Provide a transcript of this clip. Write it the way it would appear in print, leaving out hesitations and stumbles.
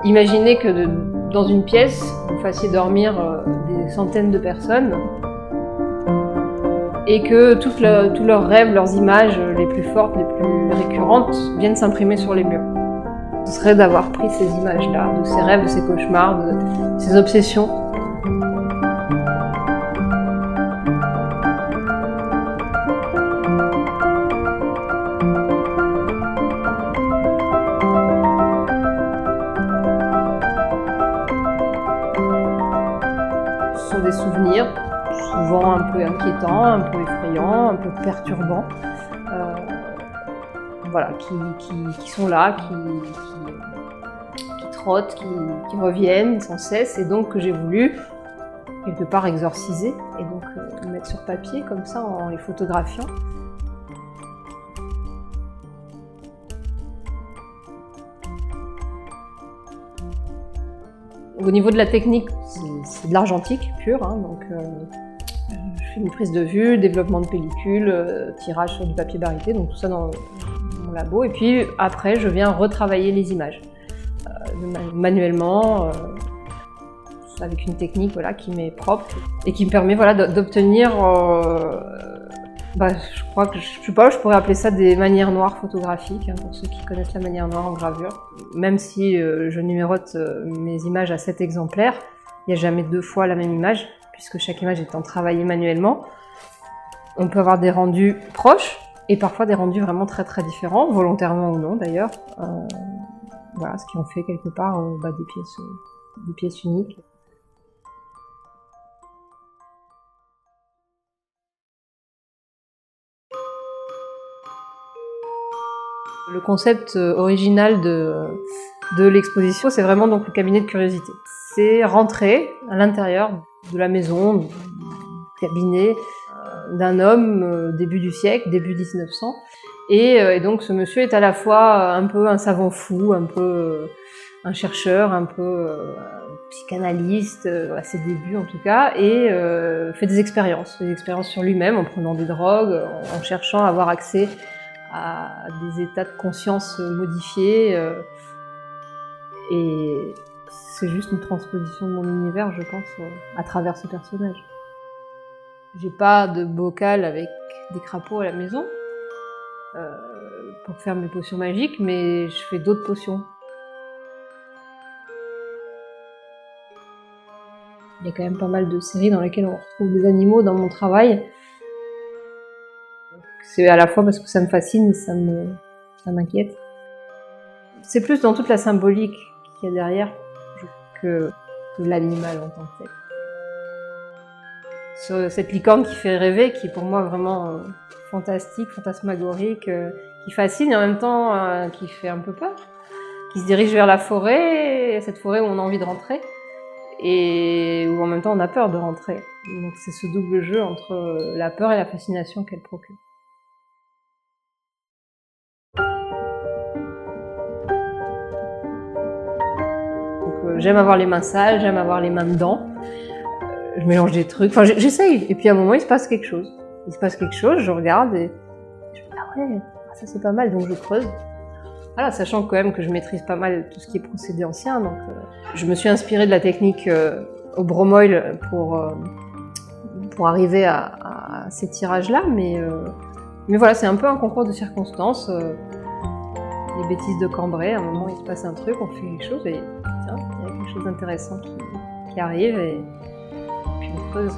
Imaginez que dans une pièce, vous fassiez dormir des centaines de personnes et que tous leurs rêves, leurs images les plus fortes, les plus récurrentes viennent s'imprimer sur les murs. Ce serait d'avoir pris ces images-là, de ces rêves, de ces cauchemars, de ces obsessions. Ce sont des souvenirs, souvent un peu inquiétants, un peu effrayants, un peu perturbants, voilà, qui sont là, qui trottent, qui reviennent sans cesse, et donc que j'ai voulu quelque part exorciser, et donc mettre sur papier comme ça en les photographiant. Au niveau de la technique, c'est de l'argentique pur, hein, donc je fais une prise de vue, développement de pellicule, tirage sur du papier barité, donc tout ça dans mon labo. Et puis après, je viens retravailler les images manuellement, avec une technique voilà, qui m'est propre et qui me permet voilà, d'obtenir, je crois que je pourrais appeler ça des manières noires photographiques, hein, pour ceux qui connaissent la manière noire en gravure. Même si je numérote mes images à 7 exemplaires, il n'y a jamais 2 fois la même image, puisque chaque image étant travaillée manuellement. On peut avoir des rendus proches et parfois des rendus vraiment très très différents, volontairement ou non d'ailleurs. Voilà, ce qui en fait quelque part des pièces uniques. Le concept original de l'exposition, c'est vraiment donc le cabinet de curiosité. C'est rentrer à l'intérieur de la maison, du cabinet d'un homme début du siècle, début 1900. Et donc ce monsieur est à la fois un peu un savant fou, un peu un chercheur, un peu un psychanalyste, à ses débuts en tout cas, et fait des expériences sur lui-même en prenant des drogues, en cherchant à avoir accès à des états de conscience modifiés. Et c'est juste une transposition de mon univers, je pense, à travers ce personnage. J'ai pas de bocal avec des crapauds à la maison pour faire mes potions magiques, mais je fais d'autres potions. Il y a quand même pas mal de séries dans lesquelles on retrouve des animaux dans mon travail. C'est à la fois parce que ça me fascine, mais ça m'inquiète. C'est plus dans toute la symbolique qu'il y a derrière que l'animal en tant que tel. Sur cette licorne qui fait rêver, qui est pour moi vraiment fantastique, fantasmagorique, qui fascine et en même temps qui fait un peu peur, qui se dirige vers la forêt, cette forêt où on a envie de rentrer et où en même temps on a peur de rentrer. Donc c'est ce double jeu entre la peur et la fascination qu'elle procure. J'aime avoir les mains sales, j'aime avoir les mains dedans. Je mélange des trucs, enfin j'essaye. Et puis à un moment, il se passe quelque chose. Je regarde et je me dis ah ouais, ça c'est pas mal, donc je creuse. Voilà, sachant quand même que je maîtrise pas mal tout ce qui est procédé ancien. Donc je me suis inspirée de la technique au bromoil pour arriver à ces tirages-là. Mais voilà, c'est un peu un concours de circonstances. Les bêtises de Cambrai, à un moment il se passe un truc, on fait quelque chose et tiens, il y a quelque chose d'intéressant qui arrive et puis on creuse.